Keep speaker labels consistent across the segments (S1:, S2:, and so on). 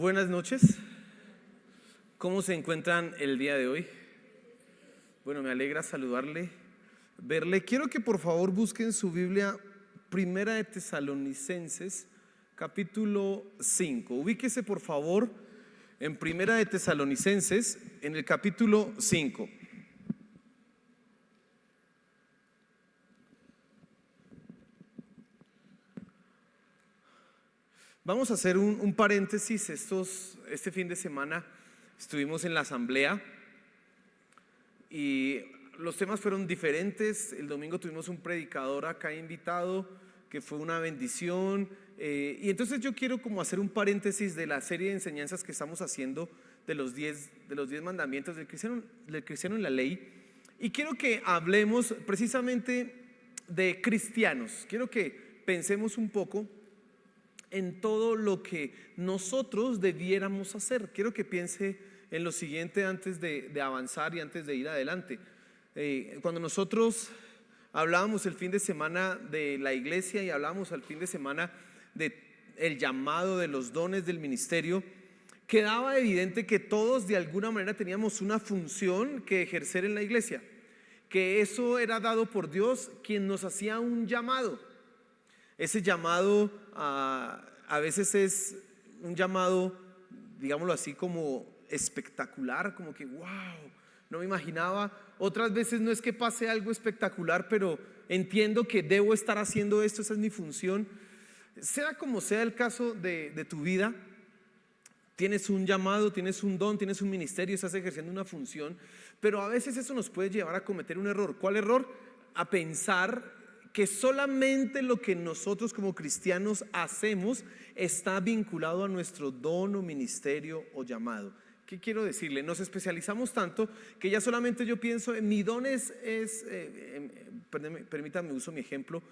S1: Buenas noches, ¿cómo se encuentran el día de hoy? Bueno, me alegra saludarle, verle. Quiero que por favor busquen su Biblia, Primera de Tesalonicenses, capítulo 5. Ubíquese por favor en Primera de Tesalonicenses, en el capítulo 5. Vamos a hacer un paréntesis. Este fin de semana estuvimos en la asamblea y los temas fueron diferentes. El domingo tuvimos un predicador acá invitado que fue una bendición, y entonces yo quiero como hacer un paréntesis de la serie de enseñanzas que estamos haciendo de los 10 mandamientos del cristiano en la ley, y quiero que hablemos precisamente de cristianos. Quiero que pensemos un poco en todo lo que nosotros debiéramos hacer. Quiero que piense en lo siguiente antes de avanzar y antes de ir adelante. Cuando nosotros hablábamos el fin de semana de la iglesia y hablábamos el fin de semana de el llamado, de los dones del ministerio, quedaba evidente que todos de alguna manera teníamos una función que ejercer en la iglesia, que eso era dado por Dios, quien nos hacía un llamado. Ese llamado a veces es un llamado, digámoslo así, como espectacular, como que wow, no me imaginaba. Otras veces no es que pase algo espectacular, pero entiendo que debo estar haciendo esto, esa es mi función. Sea como sea el caso de tu vida, tienes un llamado, tienes un don, tienes un ministerio, estás ejerciendo una función, pero a veces eso nos puede llevar a cometer un error. ¿Cuál error? A pensar que solamente lo que nosotros como cristianos hacemos está vinculado a nuestro don o ministerio o llamado. ¿Qué quiero decirle? Nos especializamos tanto que ya solamente yo pienso en mi don permítanme, uso mi ejemplo,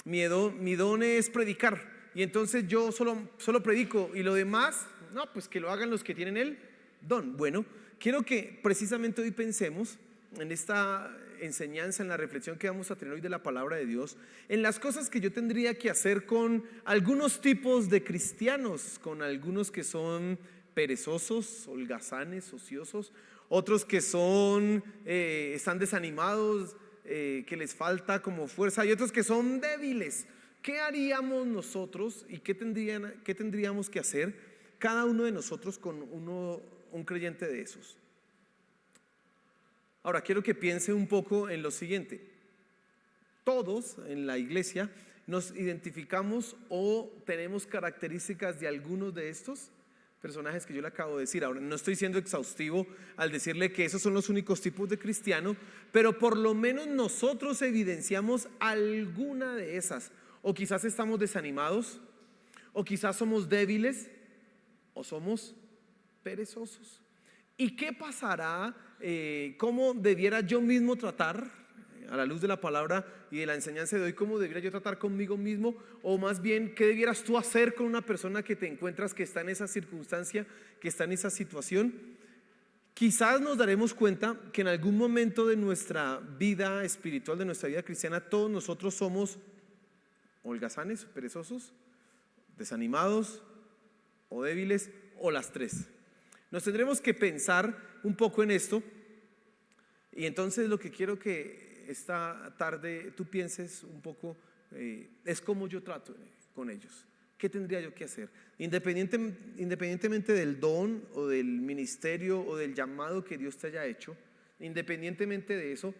S1: mi don es predicar, y entonces yo solo predico, y lo demás, no, pues que lo hagan los que tienen el don. Bueno, quiero que precisamente hoy pensemos en esta enseñanza, en la reflexión que vamos a tener hoy de la palabra de Dios, en las cosas que yo tendría que hacer con algunos tipos de cristianos, con algunos que son perezosos, holgazanes, ociosos, otros que están desanimados, que les falta como fuerza, y otros que son débiles. ¿Qué haríamos nosotros y qué tendríamos que hacer cada uno de nosotros con un creyente de esos? Ahora quiero que piense un poco en lo siguiente. Todos en la iglesia nos identificamos o tenemos características de algunos de estos personajes que yo le acabo de decir. Ahora no estoy siendo exhaustivo al decirle que esos son los únicos tipos de cristiano, pero por lo menos nosotros evidenciamos alguna de esas. O quizás estamos desanimados, o quizás somos débiles, o somos perezosos. ¿Y qué pasará? ¿Cómo debiera yo mismo tratar, a la luz de la palabra y de la enseñanza de hoy, cómo debiera yo tratar conmigo mismo? O más bien, ¿qué debieras tú hacer con una persona que te encuentras que está en esa circunstancia, que está en esa situación? Quizás nos daremos cuenta que en algún momento de nuestra vida espiritual, de nuestra vida cristiana, todos nosotros somos holgazanes, perezosos, desanimados o débiles, o las tres. Nos tendremos que pensar un poco en esto, y entonces lo que quiero que esta tarde tú pienses un poco es cómo yo trato con ellos. ¿Qué tendría yo que hacer? Independientemente del don o del ministerio o del llamado que Dios te haya hecho, independientemente de eso,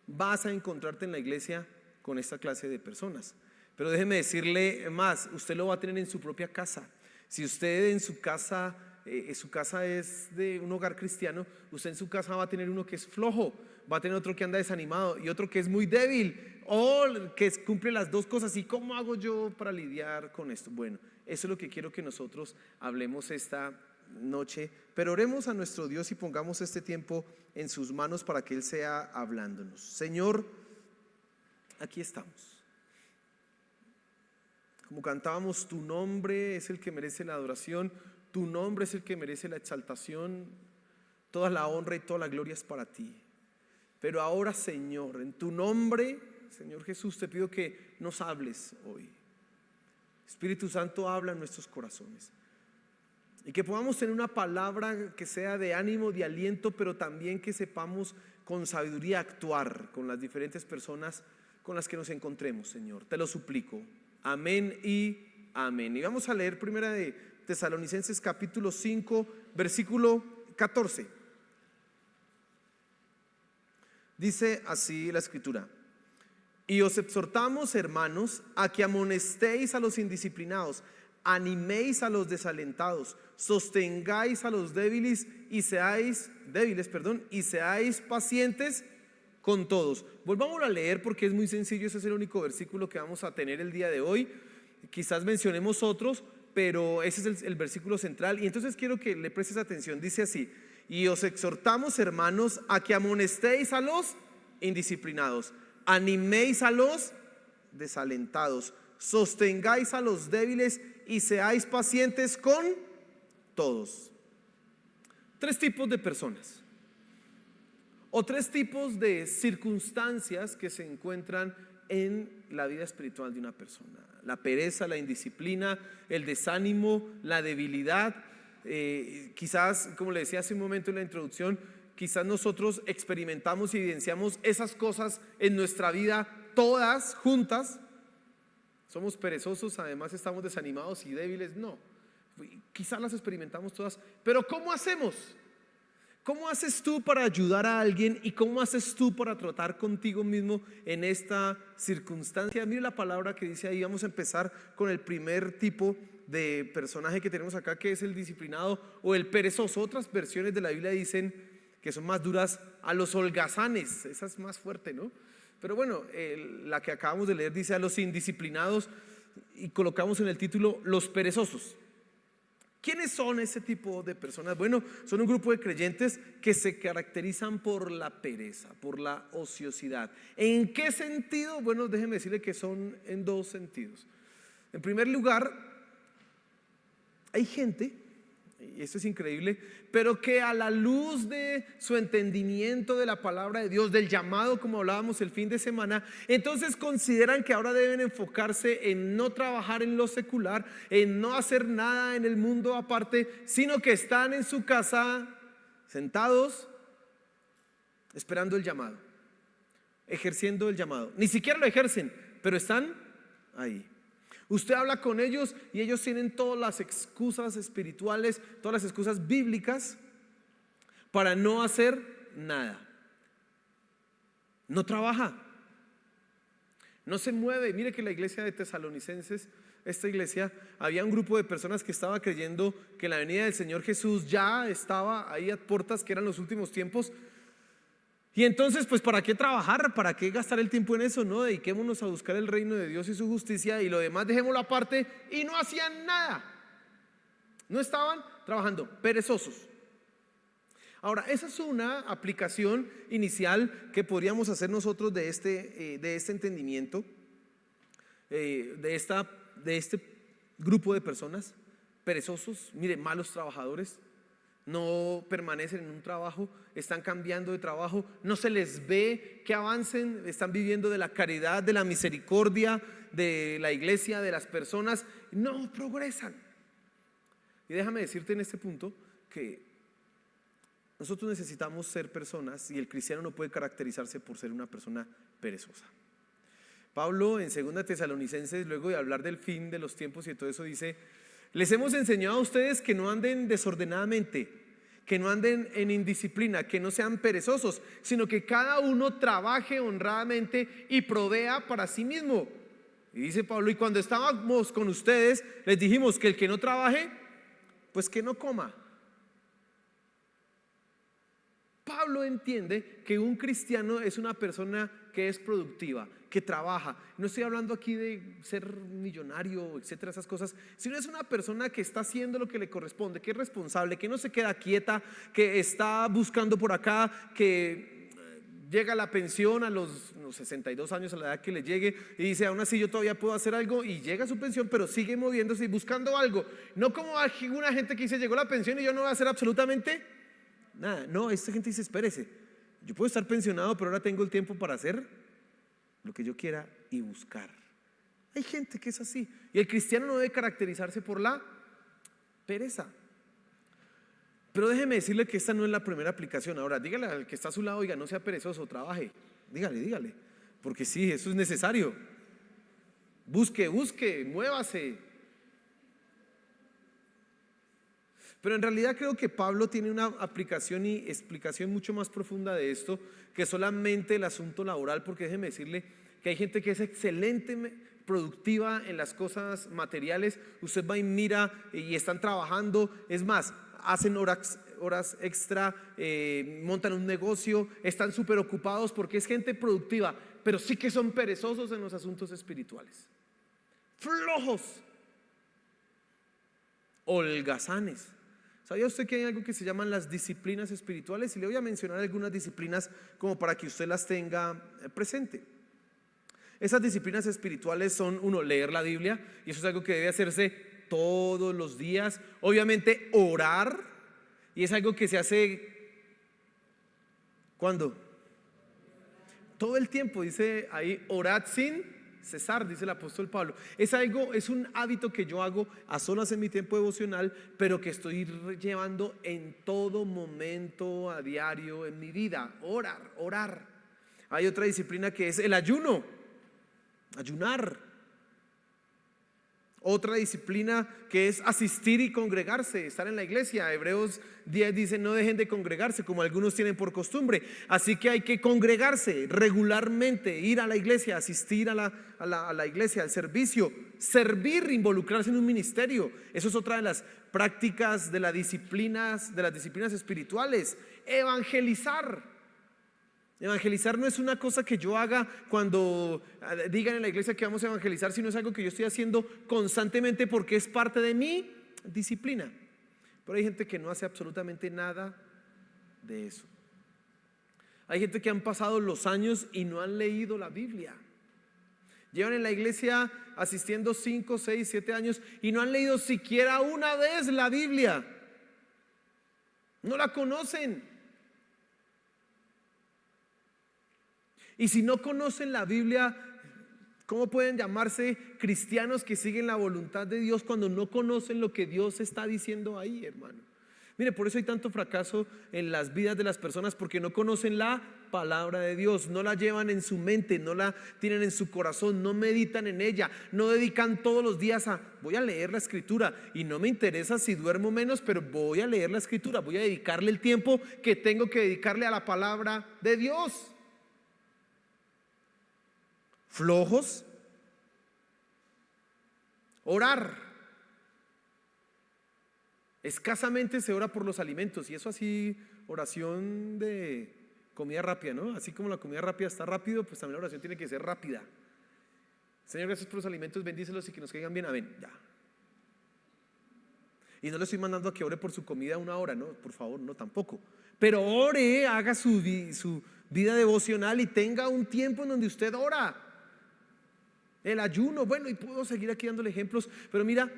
S1: vas a encontrarte en la iglesia con esta clase de personas. Pero déjeme decirle más, usted lo va a tener en su propia casa. Si usted en su casa es de un hogar cristiano, usted en su casa va a tener uno que es flojo, va a tener otro que anda desanimado y otro que es muy débil, o que cumple las dos cosas. ¿Y cómo hago yo para lidiar con esto? Bueno, eso es lo que quiero que nosotros hablemos esta noche, pero oremos a nuestro Dios y pongamos este tiempo en sus manos para que Él sea hablándonos. Señor, aquí estamos. Como cantábamos, tu nombre es el que merece la adoración, tu nombre es el que merece la exaltación, toda la honra y toda la gloria es para ti. Pero ahora, Señor, en tu nombre, Señor Jesús, te pido que nos hables hoy. Espíritu Santo, habla en nuestros corazones. y que podamos tener una palabra que sea de ánimo, de aliento, pero también que sepamos con sabiduría actuar con las diferentes personas con las que nos encontremos, Señor. Te lo suplico. Amén y amén. Y vamos a leer primera de Tesalonicenses capítulo 5, versículo 14. Dice así la escritura: y os exhortamos, hermanos, a que amonestéis a los indisciplinados, animéis a los desalentados, sostengáis a los débiles y seáis pacientes con todos. Volvámoslo a leer porque es muy sencillo. Ese es el único versículo que vamos a tener el día de hoy. Quizás mencionemos otros, pero ese es el versículo central. Y entonces quiero que le prestes atención. Dice así: y os exhortamos, hermanos, a que amonestéis a los indisciplinados, animéis a los desalentados, sostengáis a los débiles y seáis pacientes con todos. Tres tipos de personas o tres tipos de circunstancias que se encuentran en la vida espiritual de una persona: la pereza, la indisciplina, el desánimo, la debilidad. Quizás, como le decía hace un momento en la introducción, quizás nosotros experimentamos y evidenciamos esas cosas en nuestra vida todas juntas. Somos perezosos, además estamos desanimados y débiles. No, quizás las experimentamos todas, pero ¿cómo hacemos? ¿Cómo haces tú para ayudar a alguien y cómo haces tú para tratar contigo mismo en esta circunstancia? Mire la palabra que dice ahí. Vamos a empezar con el primer tipo de personaje que tenemos acá, que es el disciplinado o el perezoso. Otras versiones de la Biblia dicen que son más duras: a los holgazanes. Esa es más fuerte, ¿no? Pero bueno, la que acabamos de leer dice a los indisciplinados, y colocamos en el título los perezosos. ¿Quiénes son ese tipo de personas? Bueno, son un grupo de creyentes que se caracterizan por la pereza, por la ociosidad. ¿En qué sentido? Bueno, déjeme decirle que son en dos sentidos. En primer lugar, hay gente, y esto es increíble, pero que a la luz de su entendimiento de la palabra de Dios, del llamado, como hablábamos el fin de semana, entonces consideran que ahora deben enfocarse en no trabajar en lo secular, en no hacer nada en el mundo aparte, sino que están en su casa sentados esperando el llamado, ejerciendo el llamado. Ni siquiera lo ejercen, pero están ahí. Usted habla con ellos y ellos tienen todas las excusas espirituales, todas las excusas bíblicas para no hacer nada. No trabaja, no se mueve. Mire que la iglesia de Tesalonicenses, esta iglesia, había un grupo de personas que estaba creyendo que la venida del Señor Jesús ya estaba ahí a puertas, que eran los últimos tiempos. Y entonces, pues, ¿para qué trabajar? ¿Para qué gastar el tiempo en eso? No, dediquémonos a buscar el reino de Dios y su justicia, y lo demás dejémoslo aparte. Y no hacían nada, no estaban trabajando, perezosos. Ahora, esa es una aplicación inicial que podríamos hacer nosotros de este entendimiento, de este grupo de personas perezosos. Mire, malos trabajadores. No permanecen en un trabajo, están cambiando de trabajo, no se les ve que avancen, están viviendo de la caridad, de la misericordia de la iglesia, de las personas, no progresan. Y déjame decirte en este punto que nosotros necesitamos ser personas, y el cristiano no puede caracterizarse por ser una persona perezosa. Pablo en 2 Tesalonicenses, luego de hablar del fin de los tiempos y todo eso, dice: les hemos enseñado a ustedes que no anden desordenadamente, que no anden en indisciplina, que no sean perezosos, sino que cada uno trabaje honradamente y provea para sí mismo. Y dice Pablo: y cuando estábamos con ustedes les dijimos que el que no trabaje, pues que no coma. Pablo entiende que un cristiano es una persona que es productiva, que trabaja. No estoy hablando aquí de ser millonario, etcétera, esas cosas, sino es una persona que está haciendo lo que le corresponde, que es responsable, que no se queda quieta, que está buscando por acá, que llega a la pensión a los 62 años, a la edad que le llegue, y dice: aún así yo todavía puedo hacer algo, y llega a su pensión, pero sigue moviéndose y buscando algo. No como alguna gente que dice: llegó la pensión y yo no voy a hacer absolutamente nada. No, esta gente dice: espérese, yo puedo estar pensionado, pero ahora tengo el tiempo para hacer lo que yo quiera y buscar. Hay gente que es así, y el cristiano no debe caracterizarse por la pereza. Pero déjeme decirle que esta no es la primera aplicación. Ahora, dígale al que está a su lado, oiga, no sea perezoso, trabaje. Dígale. Porque sí, eso es necesario. Busque, muévase. Pero en realidad creo que Pablo tiene una aplicación y explicación mucho más profunda de esto que solamente el asunto laboral, porque déjeme decirle que hay gente que es excelente, productiva en las cosas materiales. Usted va y mira y están trabajando, es más, hacen horas extra, montan un negocio, están súper ocupados porque es gente productiva, pero sí que son perezosos en los asuntos espirituales, flojos, holgazanes. ¿Sabía usted que hay algo que se llaman las disciplinas espirituales? Y le voy a mencionar algunas disciplinas como para que usted las tenga presente. Esas disciplinas espirituales son, uno, leer la Biblia, y eso es algo que debe hacerse todos los días. Obviamente orar, y es algo que se hace ¿cuándo? Todo el tiempo, dice ahí, orad sin cesar, dice el apóstol Pablo. Es un hábito que yo hago a solas en mi tiempo devocional, pero que estoy llevando en todo momento, a diario en mi vida. Orar. Hay otra disciplina que es el ayunar. Otra disciplina que es asistir y congregarse, estar en la iglesia. Hebreos 10 dice: no dejen de congregarse como algunos tienen por costumbre. Así que hay que congregarse regularmente, ir a la iglesia, asistir a la iglesia, al servicio, servir, involucrarse en un ministerio. Eso es otra de las prácticas de las disciplinas espirituales. Evangelizar no es una cosa que yo haga cuando digan en la iglesia que vamos a evangelizar, sino es algo que yo estoy haciendo constantemente porque es parte de mi disciplina. Pero hay gente que no hace absolutamente nada de eso. Hay gente que han pasado los años y no han leído la Biblia. Llevan en la iglesia asistiendo 5, 6, 7 años y no han leído siquiera una vez la Biblia. No la conocen. Y si no conocen la Biblia, ¿cómo pueden llamarse cristianos que siguen la voluntad de Dios cuando no conocen lo que Dios está diciendo ahí, hermano? Mire, por eso hay tanto fracaso en las vidas de las personas, porque no conocen la palabra de Dios, no la llevan en su mente, no la tienen en su corazón, no meditan en ella, no dedican todos los días voy a leer la escritura, y no me interesa si duermo menos, pero voy a leer la escritura, voy a dedicarle el tiempo que tengo que dedicarle a la palabra de Dios. Flojos. Orar. Escasamente se ora por los alimentos, y eso así, oración de comida rápida, ¿no? Así como la comida rápida está rápido, pues también la oración tiene que ser rápida. Señor, gracias por los alimentos, bendícelos y que nos caigan bien, amén, ya. Y no le estoy mandando a que ore por su comida 1 hora, no, por favor, no, tampoco. Pero ore, haga su vida devocional y tenga un tiempo en donde usted ora. El ayuno, bueno, y puedo seguir aquí dándole ejemplos, pero mira,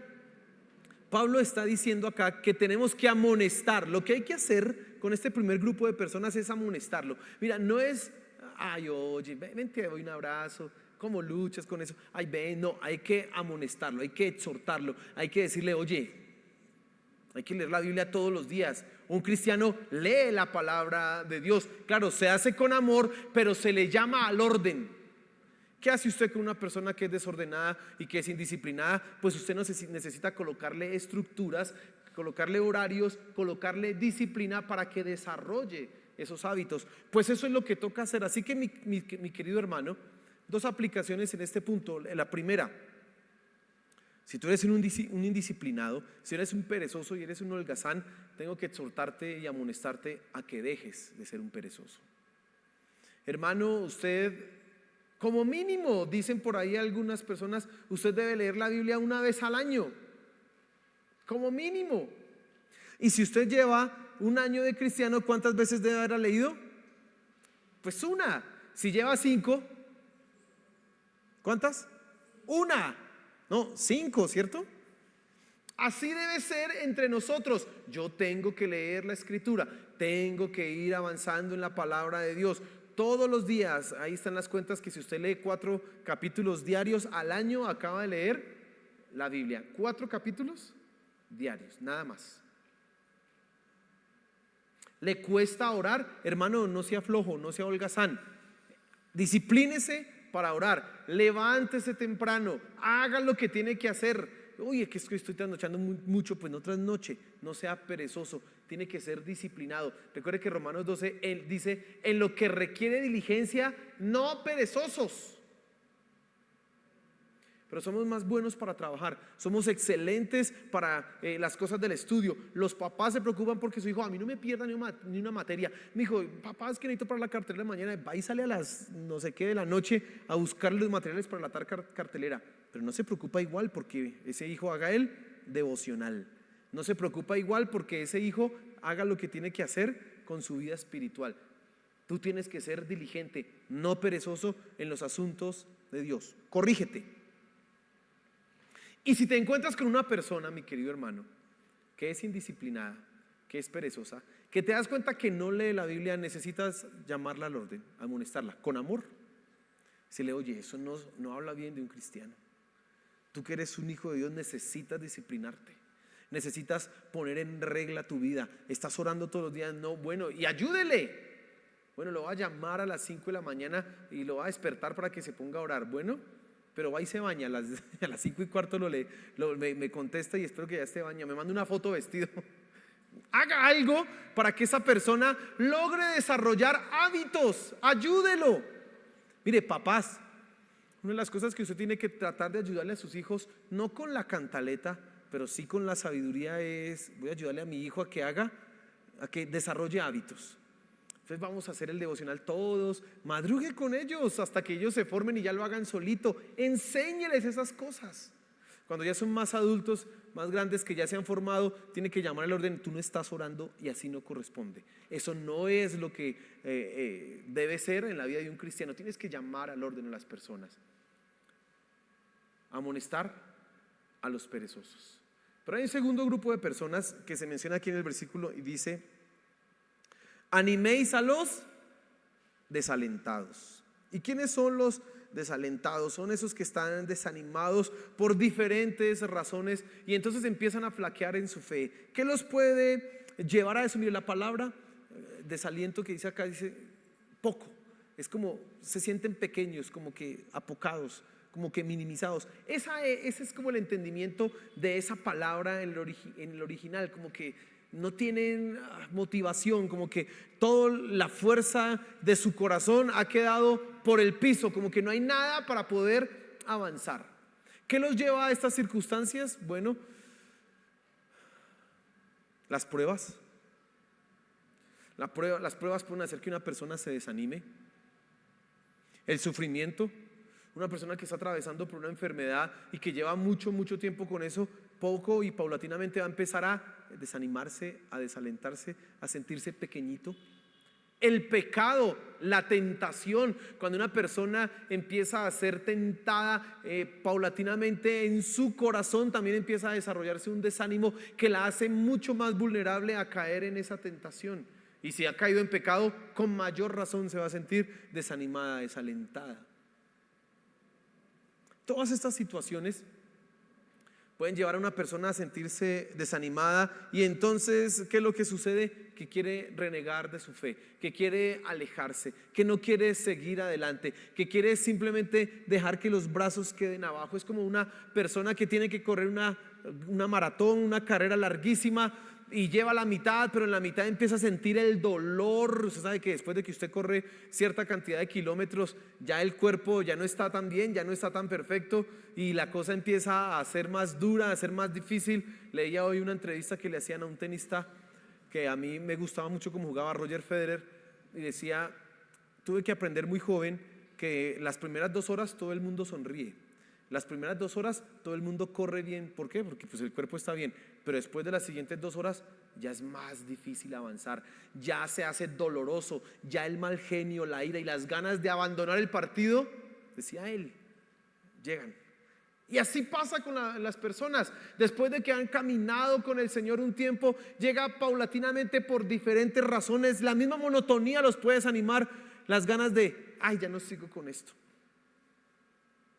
S1: Pablo está diciendo acá que tenemos que amonestar. Lo que hay que hacer con este primer grupo de personas es amonestarlo. Mira, no es, ay, oye, ven, te doy un abrazo, ¿cómo luchas con eso? Ay, ven, no, hay que amonestarlo, hay que exhortarlo, hay que decirle, oye, hay que leer la Biblia todos los días. Un cristiano lee la palabra de Dios. Claro, se hace con amor, pero se le llama al orden. ¿Qué hace usted con una persona que es desordenada y que es indisciplinada? Pues usted necesita colocarle estructuras, colocarle horarios, colocarle disciplina para que desarrolle esos hábitos. Pues eso es lo que toca hacer. Así que mi querido hermano, 2 aplicaciones en este punto. La primera: si tú eres un indisciplinado, si eres un perezoso y eres un holgazán, tengo que exhortarte y amonestarte a que dejes de ser un perezoso. Hermano, usted, como mínimo, dicen por ahí algunas personas, usted debe leer la Biblia 1 vez al año, como mínimo. Y si usted lleva 1 año de cristiano, ¿cuántas veces debe haber leído? Pues 1. Si lleva 5, ¿cuántas? 1. No, 5, ¿cierto? Así debe ser entre nosotros. Yo tengo que leer la escritura, tengo que ir avanzando en la palabra de Dios todos los días. Ahí están las cuentas, que si usted lee 4 capítulos diarios al año, acaba de leer la Biblia. 4 capítulos diarios, nada más. ¿Le cuesta orar? Hermano, no sea flojo, no sea holgazán. Disciplínese para orar. Levántese temprano. Haga lo que tiene que hacer. Uy, es que estoy trasnochando mucho, pues no trasnoche. No sea perezoso. Tiene que ser disciplinado. Recuerde que Romanos 12 él dice: en lo que requiere diligencia, no perezosos. Pero somos más buenos para trabajar, somos excelentes para las cosas del estudio. Los papás se preocupan porque su hijo: a mí no me pierda ni una materia. Mi hijo: papá, es que necesito para la cartelera de mañana. Va y sale a las no sé qué de la noche a buscar los materiales para la cartelera. Pero no se preocupa igual porque ese hijo haga el devocional. No se preocupa igual porque ese hijo haga lo que tiene que hacer con su vida espiritual. Tú tienes que ser diligente, no perezoso en los asuntos de Dios. Corrígete. Y si te encuentras con una persona, mi querido hermano, que es indisciplinada, que es perezosa, que te das cuenta que no lee la Biblia, necesitas llamarla al orden, amonestarla con amor. Decirle: oye, eso no habla bien de un cristiano. Tú que eres un hijo de Dios necesitas disciplinarte, necesitas poner en regla tu vida. Estás orando todos los días, no, bueno, y ayúdele. Bueno, lo va a llamar a las 5 de la mañana y lo va a despertar para que se ponga a orar. Bueno, pero va y se baña a las 5:15 me contesta y espero que ya esté bañado. Me manda una foto vestido. Haga algo para que esa persona logre desarrollar hábitos. Ayúdelo. Mire, papás, una de las cosas que usted tiene que tratar de ayudarle a sus hijos, no con la cantaleta, pero sí con la sabiduría, es: voy a ayudarle a mi hijo a que desarrolle hábitos. Entonces vamos a hacer el devocional todos, madrugue con ellos hasta que ellos se formen y ya lo hagan solito. Enséñeles esas cosas. Cuando ya son más adultos, más grandes, que ya se han formado, tiene que llamar al orden: tú no estás orando y así no corresponde. Eso no es lo que debe ser en la vida de un cristiano. Tienes que llamar al orden a las personas. Amonestar a los perezosos. Pero hay un segundo grupo de personas que se menciona aquí en el versículo y dice: animéis a los desalentados. ¿Y quiénes son los desalentados? Son esos que están desanimados por diferentes razones y entonces empiezan a flaquear en su fe. ¿Qué los puede llevar a eso? Mire, la palabra desaliento que dice acá dice poco. Es como se sienten pequeños, como que apocados, como que minimizados. Ese es como el entendimiento de esa palabra en el original, como que no tienen motivación, como que toda la fuerza de su corazón ha quedado por el piso, como que no hay nada para poder avanzar. ¿Qué los lleva a estas circunstancias? Bueno, las pruebas. Las pruebas pueden hacer que una persona se desanime. El sufrimiento. Una persona que está atravesando por una enfermedad y que lleva mucho tiempo con eso, poco y paulatinamente va a empezar a desanimarse, a desalentarse, a sentirse pequeñito. El pecado, la tentación, cuando una persona empieza a ser tentada paulatinamente en su corazón, también empieza a desarrollarse un desánimo que la hace mucho más vulnerable a caer en esa tentación. Y si ha caído en pecado, con mayor razón se va a sentir desanimada, desalentada. Todas estas situaciones pueden llevar a una persona a sentirse desanimada y entonces, ¿qué es lo que sucede? Que quiere renegar de su fe, que quiere alejarse, que no quiere seguir adelante, que quiere simplemente dejar que los brazos queden abajo. Es como una persona que tiene que correr una maratón, una carrera larguísima y lleva la mitad, pero en la mitad empieza a sentir el dolor. Usted sabe que después de que usted corre cierta cantidad de kilómetros, ya el cuerpo ya no está tan bien, ya no está tan perfecto y la cosa empieza a ser más dura, a ser más difícil. Leía hoy una entrevista que le hacían a un tenista que a mí me gustaba mucho cómo jugaba, Roger Federer, y decía: tuve que aprender muy joven que las primeras 2 horas todo el mundo sonríe. Las primeras 2 horas todo el mundo corre bien. ¿Por qué? Porque pues el cuerpo está bien. Pero después de las siguientes 2 horas ya es más difícil avanzar. Ya se hace doloroso. Ya el mal genio, la ira y las ganas de abandonar el partido, decía él, llegan. Y así pasa con las personas. Después de que han caminado con el Señor un tiempo, llega paulatinamente por diferentes razones. La misma monotonía los puede desanimar. Las ganas de: ay, ya no sigo con esto.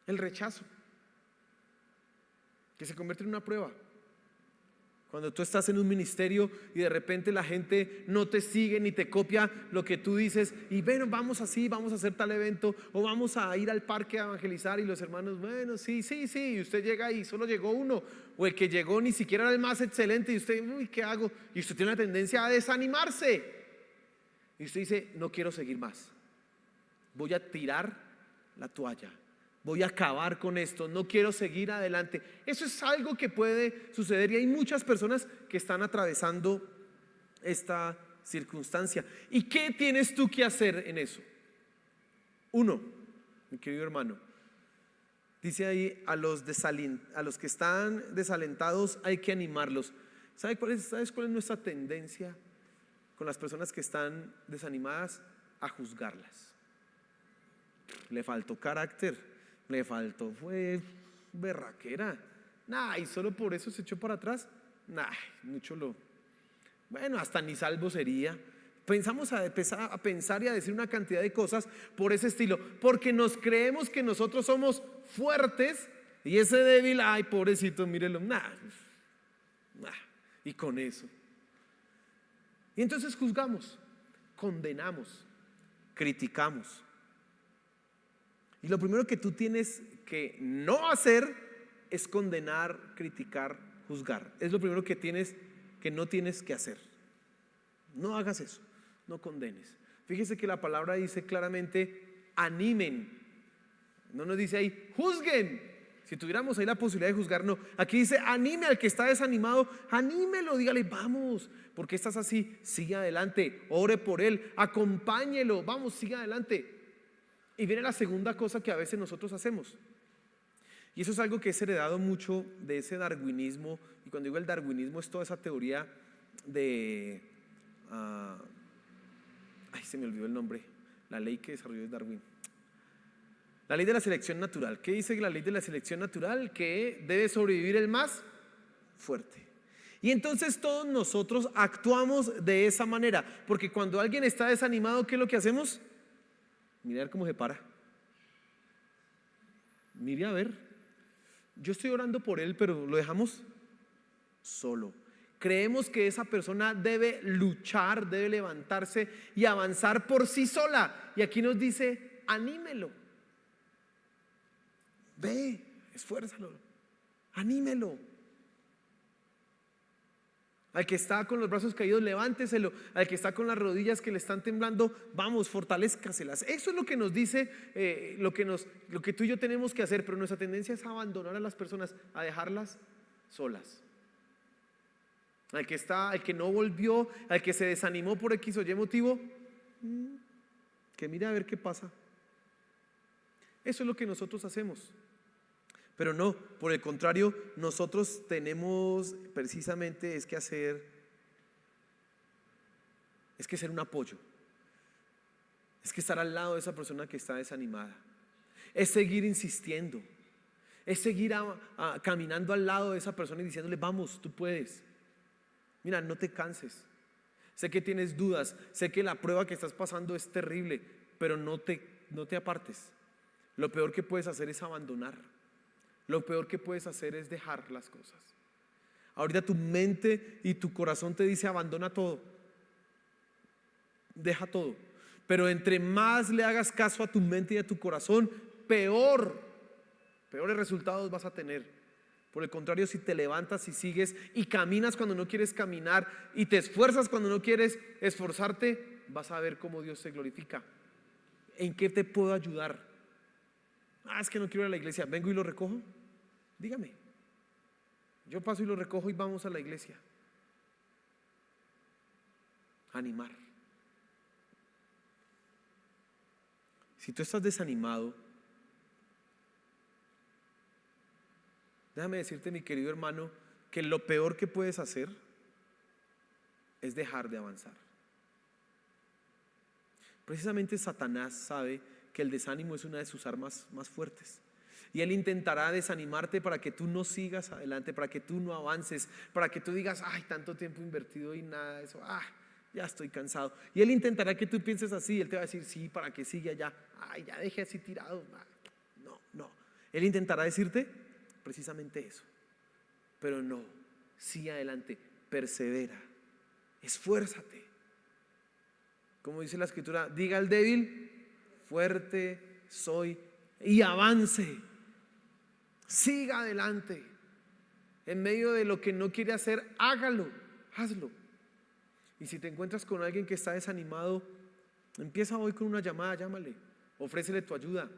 S1: El rechazo, que se convierte en una prueba. Cuando tú estás en un ministerio y de repente la gente no te sigue ni te copia lo que tú dices y bueno, vamos así, vamos a hacer tal evento o vamos a ir al parque a evangelizar y los hermanos, bueno, sí, y usted llega y solo llegó uno o el que llegó ni siquiera era el más excelente y usted, uy, ¿qué hago? Y usted tiene una tendencia a desanimarse y usted dice, no quiero seguir más, voy a tirar la toalla. Voy a acabar con esto, no quiero seguir adelante. Eso es algo que puede suceder y hay muchas personas que están atravesando esta circunstancia. ¿Y qué tienes tú que hacer en eso? Uno, mi querido hermano, dice ahí a los que están desalentados hay que animarlos. ¿Sabes cuál es nuestra tendencia con las personas que están desanimadas? A juzgarlas. Le faltó carácter. Le faltó, fue berraquera. Nah, y solo por eso se echó para atrás. Nah, bueno, hasta ni salvo sería. Pensamos a empezar a pensar y a decir una cantidad de cosas por ese estilo, porque nos creemos que nosotros somos fuertes y ese débil, ay, pobrecito, mírelo, nah, y con eso. Y entonces juzgamos, condenamos, criticamos. Y lo primero que tú tienes que no hacer es condenar, criticar, juzgar. Es lo primero que no tienes que hacer. No hagas eso, no condenes. Fíjese que la palabra dice claramente, animen. No nos dice ahí, juzguen. Si tuviéramos ahí la posibilidad de juzgar, no. Aquí dice, anime al que está desanimado, anímelo, dígale, vamos, ¿por qué estás así? Sigue adelante, ore por él, acompáñelo, vamos, sigue adelante. Y viene la segunda cosa que a veces nosotros hacemos. Y eso es algo que es heredado mucho de ese darwinismo. Y cuando digo el darwinismo es toda esa teoría de... se me olvidó el nombre. La ley que desarrolló Darwin. La ley de la selección natural. ¿Qué dice la ley de la selección natural? Que debe sobrevivir el más fuerte. Y entonces todos nosotros actuamos de esa manera. Porque cuando alguien está desanimado, ¿qué es lo que hacemos? Mira a ver cómo se para. Mire a ver. Yo estoy orando por él, pero lo dejamos solo. Creemos que esa persona debe luchar, debe levantarse y avanzar por sí sola. Y aquí nos dice, anímelo. Ve, esfuérzalo. Anímelo. Al que está con los brazos caídos, levánteselo. Al que está con las rodillas que le están temblando, vamos, fortalézcaselas. Eso es lo que nos dice, lo que tú y yo tenemos que hacer. Pero nuestra tendencia es abandonar a las personas, a dejarlas solas. Al que no volvió, al que se desanimó por X o Y motivo, que mire a ver qué pasa. Eso es lo que nosotros hacemos. Pero no, por el contrario, nosotros tenemos precisamente es que ser un apoyo. Es que estar al lado de esa persona que está desanimada. Es seguir insistiendo. Es seguir caminando al lado de esa persona y diciéndole, vamos, tú puedes. Mira, no te canses. Sé que tienes dudas, sé que la prueba que estás pasando es terrible, pero no te apartes. Lo peor que puedes hacer es abandonar. Lo peor que puedes hacer es dejar las cosas. Ahorita tu mente y tu corazón te dice abandona todo. Deja todo. Pero entre más le hagas caso a tu mente y a tu corazón, peores resultados vas a tener. Por el contrario, si te levantas y sigues y caminas cuando no quieres caminar y te esfuerzas cuando no quieres esforzarte, vas a ver cómo Dios se glorifica. ¿En qué te puedo ayudar? Es que no quiero ir a la iglesia. ¿Vengo y lo recojo? Dígame. Yo paso y lo recojo y vamos a la iglesia. Animar. Si tú estás desanimado, déjame decirte, mi querido hermano, que lo peor que puedes hacer es dejar de avanzar. Precisamente Satanás sabe que el desánimo es una de sus armas más fuertes. Y él intentará desanimarte para que tú no sigas adelante, para que tú no avances, para que tú digas, tanto tiempo invertido y nada de eso, ya estoy cansado. Y él intentará que tú pienses así, él te va a decir, sí, para que siga ya, ya deje así tirado. No. Él intentará decirte precisamente eso. Pero no, sigue adelante, persevera, esfuérzate. Como dice la escritura, diga al débil, fuerte soy, y avance, siga adelante. En medio de lo que no quiere hacer, hágalo, hazlo. Y si te encuentras con alguien que está desanimado, empieza hoy con una llamada, llámale, ofrécele tu ayuda.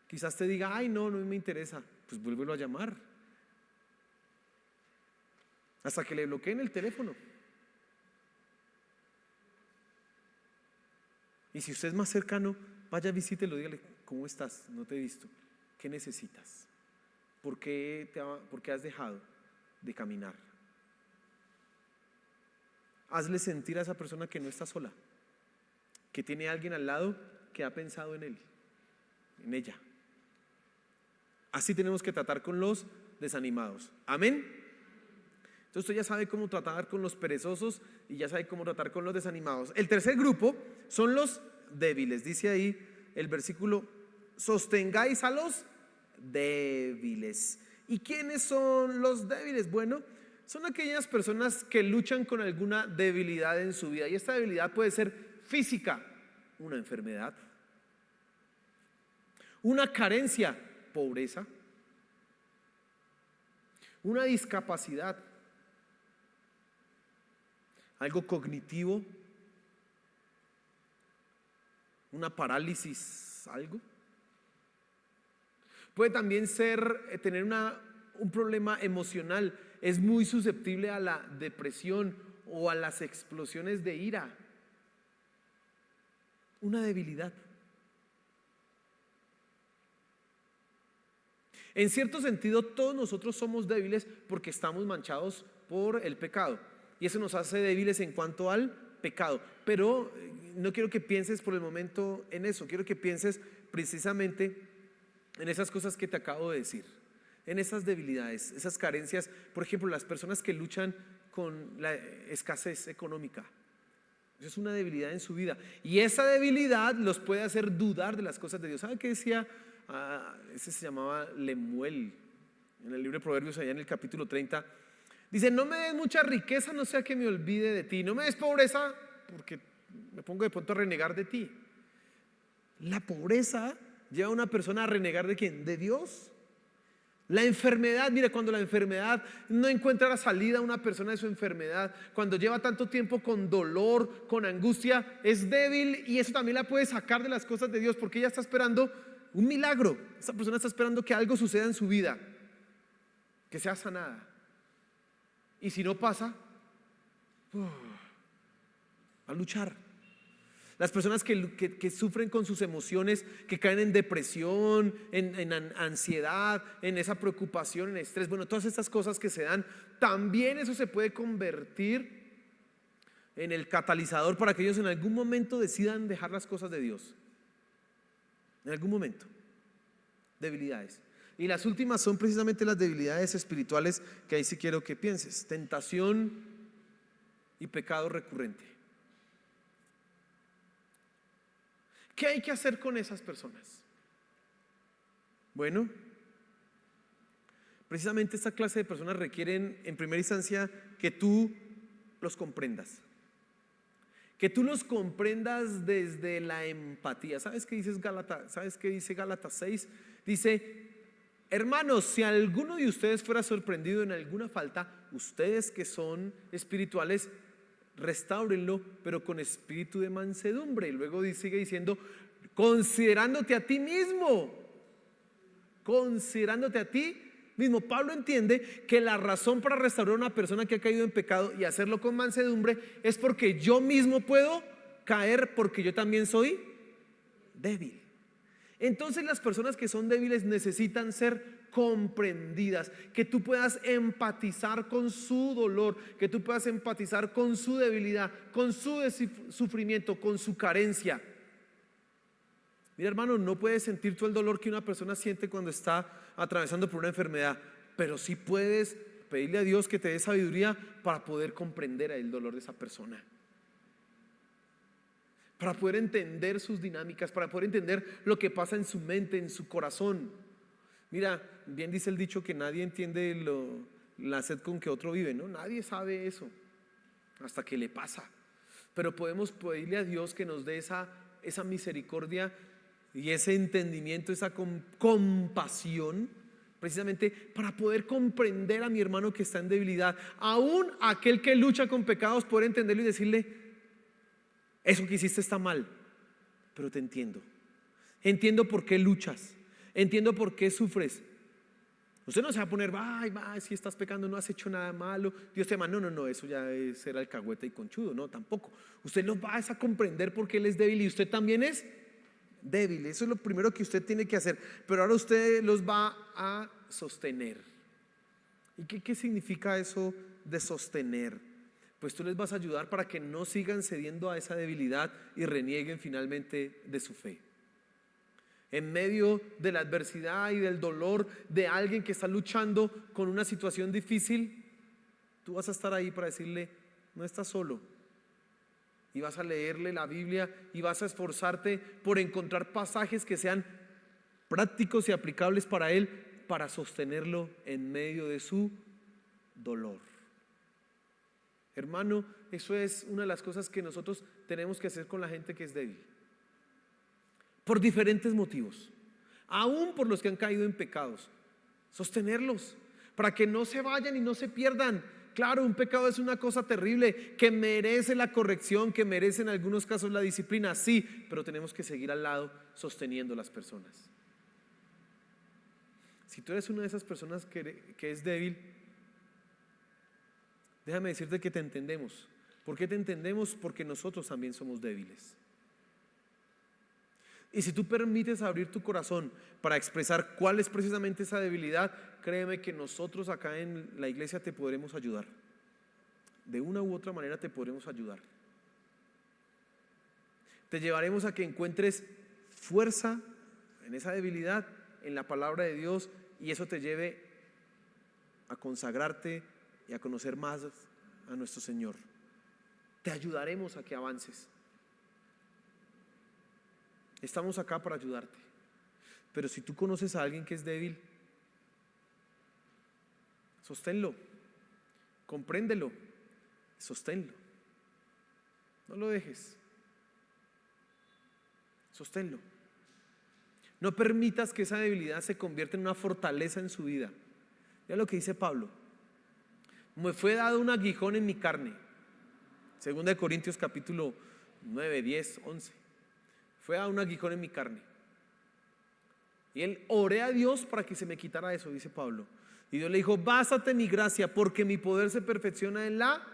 S1: Quizás te diga, ay no me interesa, pues vuélvelo a llamar hasta que le bloqueen el teléfono. Y si usted es más cercano, vaya, visítelo, dígale, ¿cómo estás? No te he visto. ¿Qué necesitas? ¿Por qué has dejado de caminar? Hazle sentir a esa persona que no está sola, que tiene a alguien al lado que ha pensado en él, en ella. Así tenemos que tratar con los desanimados. Amén. Entonces usted ya sabe cómo tratar con los perezosos y ya sabe cómo tratar con los desanimados. El tercer grupo son los débiles. Dice ahí el versículo, sostengáis a los débiles. ¿Y quiénes son los débiles? Bueno, son aquellas personas que luchan con alguna debilidad en su vida. Y esta debilidad puede ser física, una enfermedad, una carencia, pobreza, una discapacidad, algo cognitivo, una parálisis, algo. Puede también ser tener un problema emocional. Es muy susceptible a la depresión o a las explosiones de ira. Una debilidad. En cierto sentido, todos nosotros somos débiles porque estamos manchados por el pecado. Y eso nos hace débiles en cuanto al pecado. Pero no quiero que pienses por el momento en eso. Quiero que pienses precisamente en esas cosas que te acabo de decir. En esas debilidades, esas carencias. Por ejemplo, las personas que luchan con la escasez económica. Eso es una debilidad en su vida. Y esa debilidad los puede hacer dudar de las cosas de Dios. ¿Sabe qué decía? Ese se llamaba Lemuel. En el libro de Proverbios, allá en el capítulo 30. Dice, no me des mucha riqueza, no sea que me olvide de ti. No me des pobreza, porque me pongo de pronto a renegar de ti. La pobreza lleva a una persona a renegar ¿de quién? De Dios. La enfermedad, mire, cuando la enfermedad no encuentra la salida a una persona de su enfermedad, cuando lleva tanto tiempo con dolor, con angustia, es débil, y eso también la puede sacar de las cosas de Dios, porque ella está esperando un milagro. Esa persona está esperando que algo suceda en su vida, que sea sanada. Y si no pasa, a luchar. Las personas que sufren con sus emociones, que caen en depresión, en ansiedad, en esa preocupación, en estrés, bueno, todas estas cosas que se dan, también eso se puede convertir en el catalizador para que ellos en algún momento decidan dejar las cosas de Dios. En algún momento. Debilidades. Y las últimas son precisamente las debilidades espirituales, que ahí sí quiero que pienses: tentación y pecado recurrente. ¿Qué hay que hacer con esas personas? Bueno, precisamente esta clase de personas requieren en primera instancia que tú los comprendas. Que tú los comprendas desde la empatía. ¿Sabes qué dice Gálatas? ¿Sabes qué dice Gálatas 6? Dice: hermanos, si alguno de ustedes fuera sorprendido en alguna falta, ustedes que son espirituales, restáurenlo, pero con espíritu de mansedumbre. Y luego sigue diciendo, considerándote a ti mismo. Considerándote a ti mismo. Pablo entiende que la razón para restaurar a una persona que ha caído en pecado y hacerlo con mansedumbre es porque yo mismo puedo caer, porque yo también soy débil. Entonces las personas que son débiles necesitan ser comprendidas, que tú puedas empatizar con su dolor, que tú puedas empatizar con su debilidad, con su sufrimiento, con su carencia. Mira, hermano, no puedes sentir tú el dolor que una persona siente cuando está atravesando por una enfermedad, pero sí puedes pedirle a Dios que te dé sabiduría para poder comprender el dolor de esa persona, para poder entender sus dinámicas, para poder entender lo que pasa en su mente, en su corazón. Mira, bien dice el dicho que nadie entiende la sed con que otro vive, ¿no? Nadie sabe eso hasta que le pasa. Pero podemos pedirle a Dios que nos dé esa misericordia y ese entendimiento, esa compasión, precisamente para poder comprender a mi hermano que está en debilidad. Aún aquel que lucha con pecados, poder entenderlo y decirle: eso que hiciste está mal, pero te entiendo. Entiendo por qué luchas, entiendo por qué sufres. Usted no se va a poner: si estás pecando, no has hecho nada malo, Dios te ama. No, eso ya es ser alcahueta y conchudo, no, tampoco. Usted lo va a comprender porque Él es débil y usted también es débil. Eso es lo primero que usted tiene que hacer. Pero ahora usted los va a sostener. ¿Y qué significa eso de sostener? Pues tú les vas a ayudar para que no sigan cediendo a esa debilidad y renieguen finalmente de su fe. En medio de la adversidad y del dolor de alguien que está luchando con una situación difícil, tú vas a estar ahí para decirle: no estás solo. Y vas a leerle la Biblia y vas a esforzarte por encontrar pasajes que sean prácticos y aplicables para él, para sostenerlo en medio de su dolor. Hermano, eso es una de las cosas que nosotros tenemos que hacer con la gente que es débil. Por diferentes motivos, aún por los que han caído en pecados, sostenerlos para que no se vayan y no se pierdan. Claro, un pecado es una cosa terrible que merece la corrección, que merece en algunos casos la disciplina, sí, pero tenemos que seguir al lado sosteniendo a las personas. Si tú eres una de esas personas que es débil, déjame decirte que te entendemos. ¿Por qué te entendemos? Porque nosotros también somos débiles. Y si tú permites abrir tu corazón para expresar cuál es precisamente esa debilidad, créeme que nosotros acá en la iglesia te podremos ayudar. De una u otra manera te podremos ayudar. Te llevaremos a que encuentres fuerza en esa debilidad, en la palabra de Dios, y eso te lleve a consagrarte y a conocer más a nuestro Señor. Te ayudaremos a que avances. Estamos acá para ayudarte. Pero si tú conoces a alguien que es débil, sosténlo, compréndelo, sosténlo. No lo dejes. Sosténlo. No permitas que esa debilidad se convierta en una fortaleza en su vida. Mira lo que dice Pablo: me fue dado un aguijón en mi carne. 2 Corintios capítulo 9, 10, 11. Fue dado un aguijón en mi carne. Y él oré a Dios para que se me quitara eso, dice Pablo. Y Dios le dijo: bástate en mi gracia, porque mi poder se perfecciona en la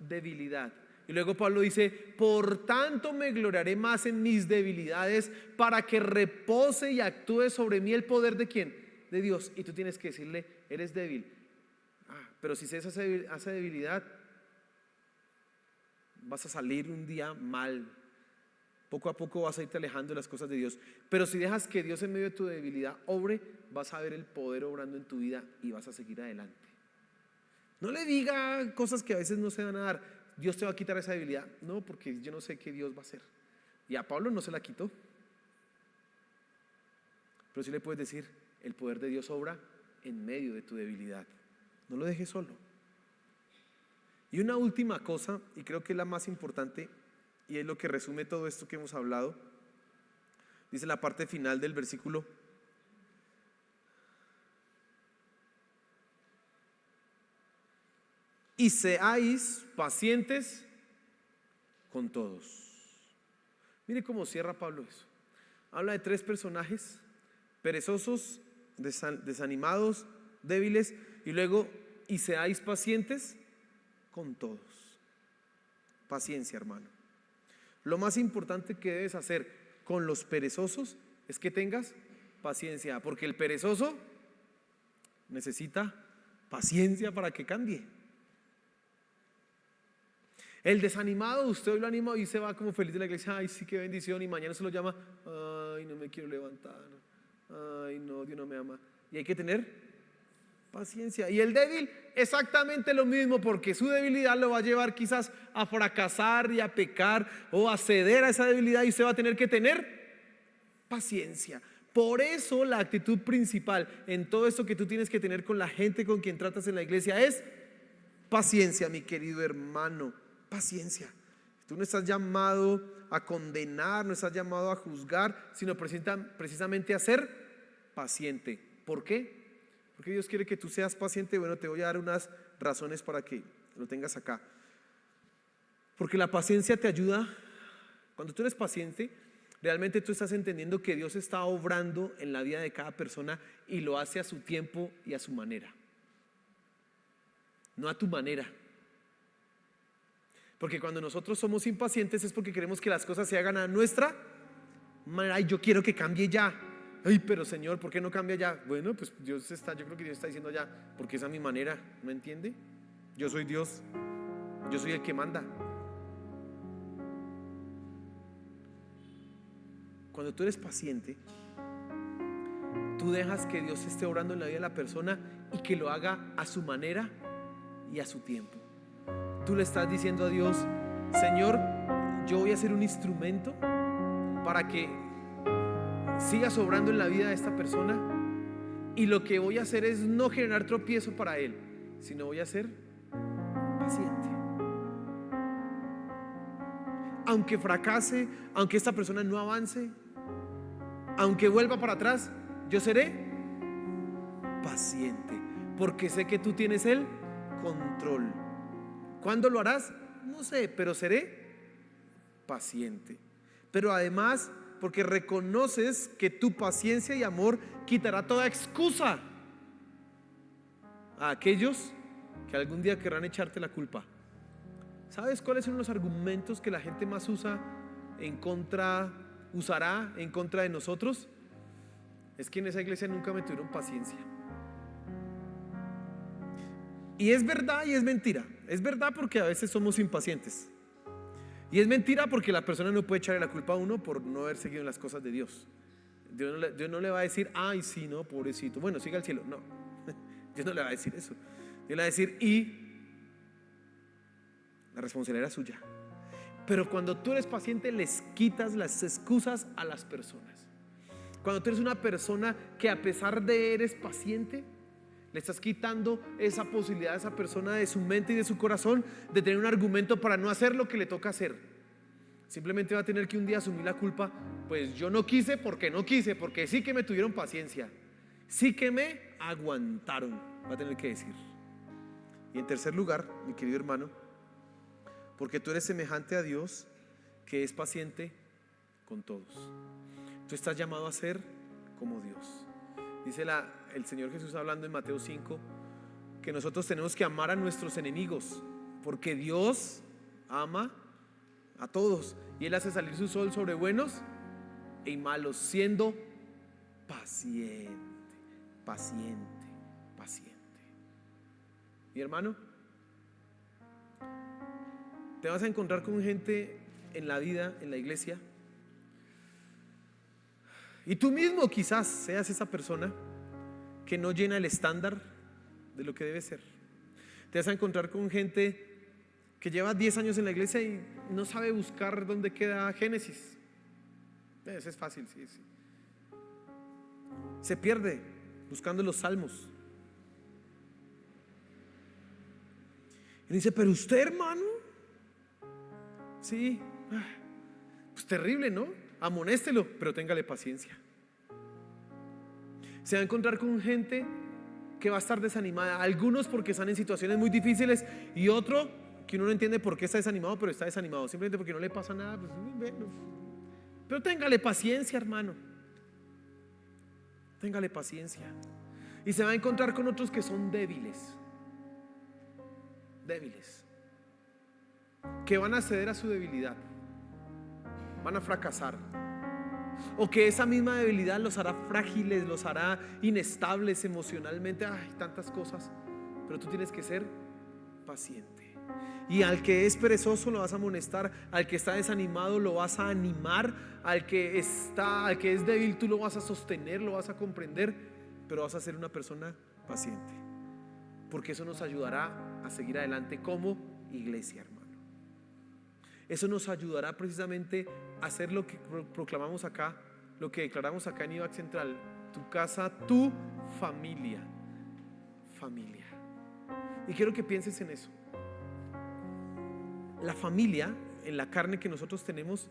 S1: debilidad. Y luego Pablo dice: por tanto me gloriaré más en mis debilidades, para que repose y actúe sobre mí el poder ¿de quién? De Dios. Y tú tienes que decirle: eres débil. Pero si cedes esa debilidad, vas a salir un día mal. Poco a poco vas a irte alejando de las cosas de Dios. Pero si dejas que Dios en medio de tu debilidad obre, vas a ver el poder obrando en tu vida y vas a seguir adelante. No le diga cosas que a veces no se van a dar: Dios te va a quitar esa debilidad. No, porque yo no sé qué Dios va a hacer. Y a Pablo no se la quitó. Pero sí le puedes decir: el poder de Dios obra en medio de tu debilidad. No lo dejes solo. Y una última cosa, y creo que es la más importante, y es lo que resume todo esto que hemos hablado, dice la parte final del versículo: y seáis pacientes con todos. Mire cómo cierra Pablo eso. Habla de 3 personajes: perezosos, desanimados, débiles, y luego: y seáis pacientes con todos. Paciencia, hermano. Lo más importante que debes hacer con los perezosos es que tengas paciencia, porque el perezoso necesita paciencia para que cambie. El desanimado, usted hoy lo anima y se va como feliz de la iglesia: ay, sí, qué bendición. Y mañana se lo llama: ay, no me quiero levantar, ay, no, Dios no me ama. Y hay que tener paciencia. Y el débil, exactamente lo mismo, porque su debilidad lo va a llevar quizás a fracasar y a pecar o a ceder a esa debilidad, y usted va a tener que tener paciencia Por eso la actitud principal en todo esto que tú tienes que tener con la gente con quien tratas en la iglesia es paciencia, mi querido hermano, paciencia. Tú no estás llamado a condenar, no estás llamado a juzgar, sino precisamente a ser paciente. ¿Por qué? Porque Dios quiere que tú seas paciente. Bueno, te voy a dar unas razones para que lo tengas acá. Porque la paciencia te ayuda. Cuando tú eres paciente, realmente tú estás entendiendo que Dios está obrando en la vida de cada persona y lo hace a su tiempo y a su manera, no a tu manera. Porque cuando nosotros somos impacientes es porque queremos que las cosas se hagan a nuestra manera. Ay, yo quiero que cambie ya. Ay, pero Señor, ¿por qué no cambia ya? Bueno, pues yo creo que Dios está diciendo ya, porque es a mi manera, ¿no entiende? Yo soy Dios, yo soy el que manda. Cuando tú eres paciente, tú dejas que Dios esté obrando en la vida de la persona y que lo haga a su manera y a su tiempo. Tú le estás diciendo a Dios: Señor, yo voy a ser un instrumento para que sigas obrando en la vida de esta persona, y lo que voy a hacer es no generar tropiezo para él, sino voy a ser paciente. Aunque fracase, aunque esta persona no avance, aunque vuelva para atrás, yo seré paciente, porque sé que tú tienes el control. ¿Cuándo lo harás? No sé, pero seré paciente. Pero además, porque reconoces que tu paciencia y amor quitará toda excusa a aquellos que algún día querrán echarte la culpa. ¿Sabes cuáles son los argumentos que la gente más usará en contra de nosotros? Es que en esa iglesia nunca me tuvieron paciencia. Y es verdad y es mentira. Es verdad porque a veces somos impacientes, y es mentira porque la persona no puede echarle la culpa a uno por no haber seguido las cosas de Dios. Dios no le va a decir: ay, sí, no, pobrecito, bueno, siga al cielo. No, Dios no le va a decir eso. Dios le va a decir: y la responsabilidad es suya. Pero cuando tú eres paciente, les quitas las excusas a las personas. Cuando tú eres una persona que, a pesar de eres paciente, le estás quitando esa posibilidad a esa persona de su mente y de su corazón de tener un argumento para no hacer lo que le toca hacer. Simplemente va a tener que un día asumir la culpa: pues yo no quise porque no quise, porque sí que me tuvieron paciencia, sí que me aguantaron, va a tener que decir. Y en tercer lugar, mi querido hermano, porque tú eres semejante a Dios, que es paciente con todos. Tú estás llamado a ser como Dios. Dice el Señor Jesús, hablando en Mateo 5, que nosotros tenemos que amar a nuestros enemigos, porque Dios ama a todos y Él hace salir su sol sobre buenos y malos, siendo paciente, paciente, paciente. Mi hermano, te vas a encontrar con gente en la vida, en la iglesia, y tú mismo quizás seas esa persona que no llena el estándar de lo que debe ser. Te vas a encontrar con gente que lleva 10 años en la iglesia y no sabe buscar dónde queda Génesis. Eso es fácil, sí. Se pierde buscando los salmos. Y dice: pero usted, hermano, sí, pues terrible, ¿no? Amonéstelo, pero téngale paciencia. Se va a encontrar con gente que va a estar desanimada, algunos porque están en situaciones muy difíciles, y otro que uno no entiende por qué está desanimado, pero está desanimado simplemente porque no le pasa nada. Pues, bueno, pero téngale paciencia, hermano, téngale paciencia. Y se va a encontrar con otros que son débiles, que van a ceder a su debilidad, van a fracasar, o que esa misma debilidad los hará frágiles, los hará inestables emocionalmente. Ay, tantas cosas. Pero tú tienes que ser paciente. Y al que es perezoso lo vas a amonestar, al que está desanimado lo vas a animar, al que es débil tú lo vas a sostener, lo vas a comprender, pero vas a ser una persona paciente, porque eso nos ayudará a seguir adelante como iglesia, hermano. Eso nos ayudará precisamente a hacer lo que proclamamos acá, lo que declaramos acá en IVAC Central: tu casa, tu familia. Familia. Y quiero que pienses en eso. La familia, en la carne que nosotros tenemos,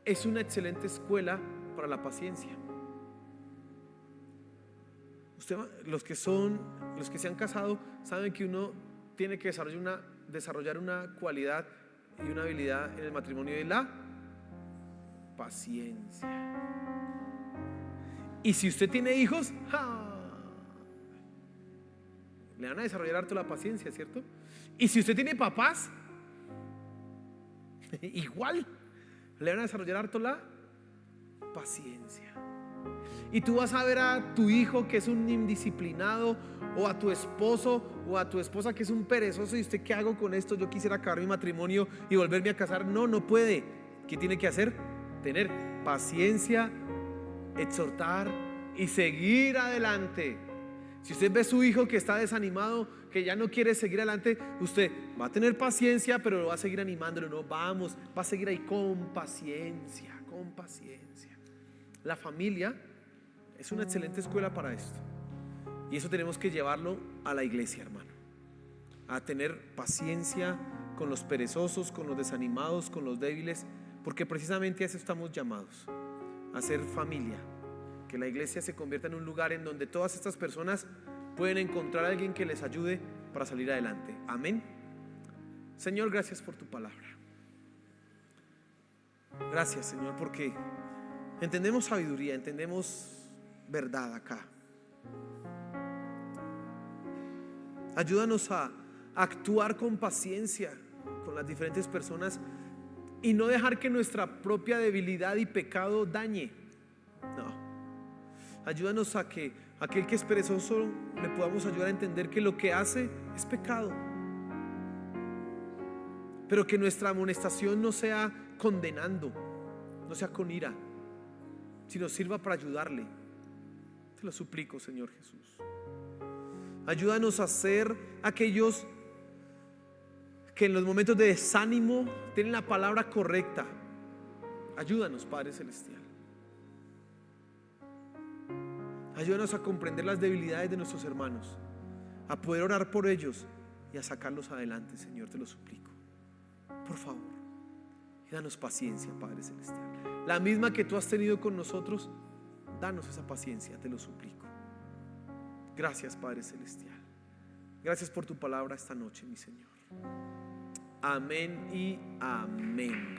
S1: es una excelente escuela para la paciencia. Los que se han casado saben que uno tiene que desarrollar una cualidad y una habilidad en el matrimonio de la paciencia. Y si usted tiene hijos, le van a desarrollar harto la paciencia, ¿cierto? Y si usted tiene papás, igual le van a desarrollar harto la paciencia. Y tú vas a ver a tu hijo que es un indisciplinado, o a tu esposo o a tu esposa que es un perezoso, y usted: ¿qué hago con esto? Yo quisiera acabar mi matrimonio y volverme a casar. No puede. ¿Qué tiene que hacer? Tener paciencia, exhortar y seguir adelante. Si usted ve a su hijo que está desanimado, que ya no quiere seguir adelante, usted va a tener paciencia, pero lo va a seguir animándolo. No, vamos, va a seguir ahí con paciencia, con paciencia. La familia es una excelente escuela para esto. Y eso tenemos que llevarlo a la iglesia, hermano. A tener paciencia con los perezosos, con los desanimados, con los débiles, porque precisamente a eso estamos llamados, a ser familia. Que la iglesia se convierta en un lugar en donde todas estas personas pueden encontrar a alguien que les ayude para salir adelante. Amén. Señor, gracias por tu palabra. Gracias, Señor, porque entendemos sabiduría, entendemos verdad acá. Ayúdanos a actuar con paciencia con las diferentes personas y no dejar que nuestra propia debilidad y pecado dañe. No. Ayúdanos a que aquel que es perezoso le podamos ayudar a entender que lo que hace es pecado, pero que nuestra amonestación no sea condenando, no sea con ira, sino sirva para ayudarle. Te lo suplico, Señor Jesús. Ayúdanos a ser aquellos que en los momentos de desánimo tienen la palabra correcta. Ayúdanos, Padre Celestial. Ayúdanos a comprender las debilidades de nuestros hermanos, a poder orar por ellos y a sacarlos adelante, Señor, te lo suplico. Por favor, y danos paciencia, Padre Celestial. La misma que tú has tenido con nosotros, danos esa paciencia, te lo suplico. Gracias, Padre Celestial. Gracias por tu palabra esta noche, mi Señor. Amén y amén.